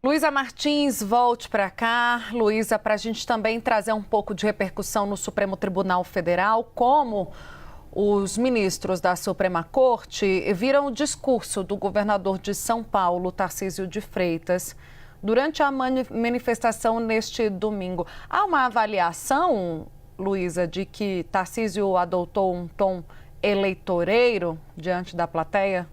Luísa Martins, volte para cá. Luísa, para a gente também trazer um pouco de repercussão no Supremo Tribunal Federal, como os ministros da Suprema Corte viram o discurso do governador de São Paulo, Tarcísio de Freitas, durante a manifestação neste domingo. Há uma avaliação, Luísa, de que Tarcísio adotou um tom eleitoreiro diante da plateia?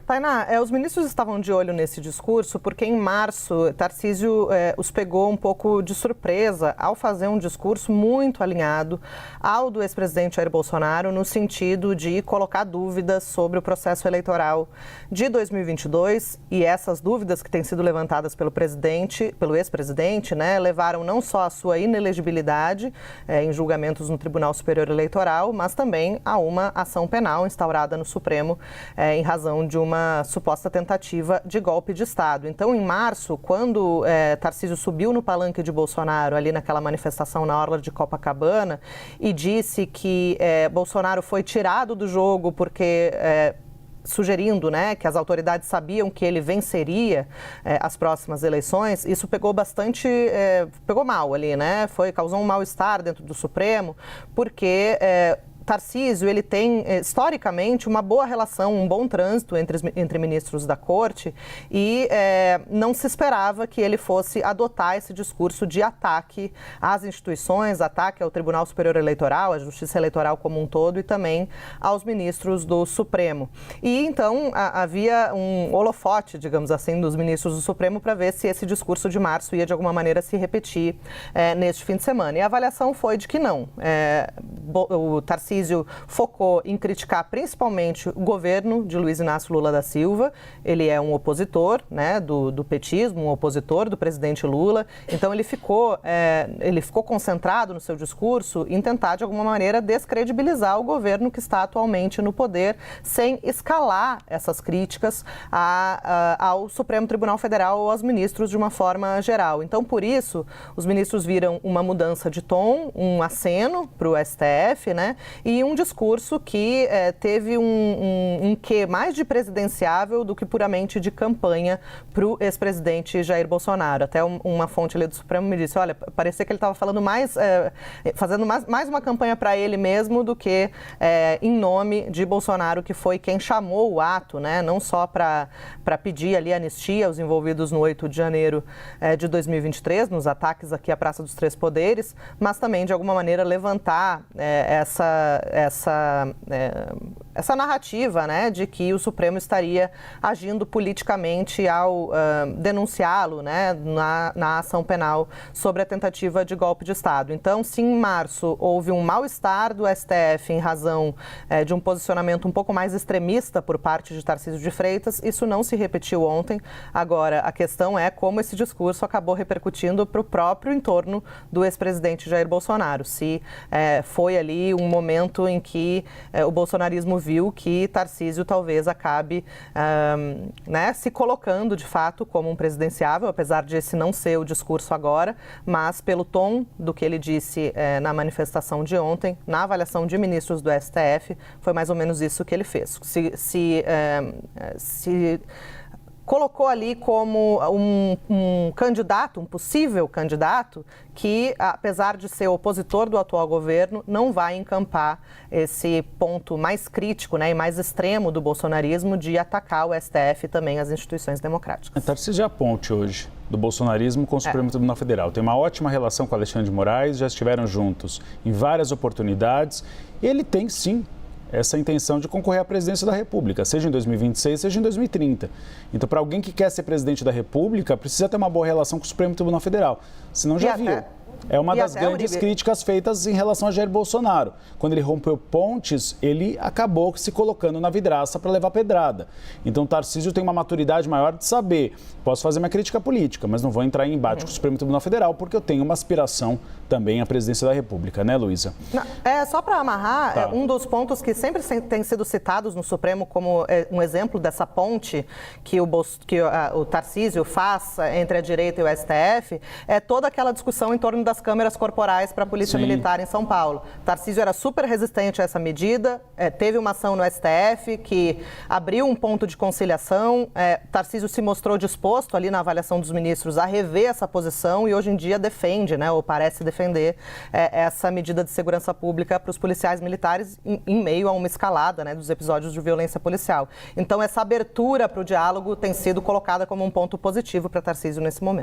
Tainá, os ministros estavam de olho nesse discurso porque em março Tarcísio os pegou um pouco de surpresa ao fazer um discurso muito alinhado ao do ex-presidente Jair Bolsonaro no sentido de colocar dúvidas sobre o processo eleitoral de 2022 e essas dúvidas que têm sido levantadas pelo ex-presidente, né, levaram não só à sua inelegibilidade em julgamentos no Tribunal Superior Eleitoral, mas também a uma ação penal instaurada no Supremo em razão de uma suposta tentativa de golpe de Estado. Então, em março, quando Tarcísio subiu no palanque de Bolsonaro, ali naquela manifestação na orla de Copacabana, e disse que Bolsonaro foi tirado do jogo porque sugerindo, né, que as autoridades sabiam que ele venceria as próximas eleições, isso pegou pegou mal ali, né? Causou um mal-estar dentro do Supremo, porque Tarcísio, ele tem, historicamente, uma boa relação, um bom trânsito entre ministros da Corte e não se esperava que ele fosse adotar esse discurso de ataque às instituições, ataque ao Tribunal Superior Eleitoral, à Justiça Eleitoral como um todo e também aos ministros do Supremo. E, então, havia um holofote, digamos assim, dos ministros do Supremo para ver se esse discurso de março ia, de alguma maneira, se repetir neste fim de semana. E a avaliação foi de que não. O Tarcísio focou em criticar principalmente o governo de Luiz Inácio Lula da Silva. Ele é um opositor, né, do petismo, um opositor do presidente Lula. Então ele ficou concentrado no seu discurso em tentar, de alguma maneira, descredibilizar o governo que está atualmente no poder, sem escalar essas críticas ao Supremo Tribunal Federal ou aos ministros de uma forma geral. Então, por isso, os ministros viram uma mudança de tom, um aceno para o STF, né? E um discurso que teve um quê mais de presidenciável do que puramente de campanha para o ex-presidente Jair Bolsonaro. Até uma fonte ali do Supremo me disse, olha, parecia que ele estava falando fazendo mais uma campanha para ele mesmo do que em nome de Bolsonaro, que foi quem chamou o ato, né? Não só para pedir ali anistia aos envolvidos no 8 de janeiro de 2023, nos ataques aqui à Praça dos Três Poderes, mas também, de alguma maneira, levantar essa narrativa, né, de que o Supremo estaria agindo politicamente ao denunciá-lo, né, na ação penal sobre a tentativa de golpe de Estado. Então, se em março houve um mal-estar do STF em razão de um posicionamento um pouco mais extremista por parte de Tarcísio de Freitas, isso não se repetiu ontem. Agora, a questão é como esse discurso acabou repercutindo para o próprio entorno do ex-presidente Jair Bolsonaro. Se foi ali um momento em que o bolsonarismo viu que Tarcísio talvez acabe se colocando de fato como um presidenciável, apesar de esse não ser o discurso agora, mas pelo tom do que ele disse na manifestação de ontem, na avaliação de ministros do STF, foi mais ou menos isso que ele fez. Se colocou ali como um candidato, um possível candidato, que, apesar de ser opositor do atual governo, não vai encampar esse ponto mais crítico, né, e mais extremo do bolsonarismo de atacar o STF e também as instituições democráticas. Tarcísio é a ponte hoje do bolsonarismo com o Supremo Tribunal Federal. Tem uma ótima relação com Alexandre de Moraes, já estiveram juntos em várias oportunidades. E ele tem, sim, essa intenção de concorrer à presidência da República, seja em 2026, seja em 2030. Então, para alguém que quer ser presidente da República, precisa ter uma boa relação com o Supremo Tribunal Federal. Senão já viu. É uma das grandes críticas feitas em relação a Jair Bolsonaro. Quando ele rompeu pontes, ele acabou se colocando na vidraça para levar pedrada. Então, o Tarcísio tem uma maturidade maior de saber, posso fazer uma crítica política, mas não vou entrar em embate com o Supremo Tribunal Federal, porque eu tenho uma aspiração também à presidência da República, né, Luísa? Só para amarrar, um dos pontos que sempre tem sido citados no Supremo como um exemplo dessa ponte que o Tarcísio faz entre a direita e o STF, é toda aquela discussão em torno retorno das câmeras corporais para a Polícia Militar em São Paulo. Tarcísio era super resistente a essa medida, teve uma ação no STF que abriu um ponto de conciliação. Tarcísio se mostrou disposto ali na avaliação dos ministros a rever essa posição e hoje em dia defende, né, ou parece defender essa medida de segurança pública para os policiais militares em meio a uma escalada, né, dos episódios de violência policial. Então, essa abertura para o diálogo tem sido colocada como um ponto positivo para Tarcísio nesse momento.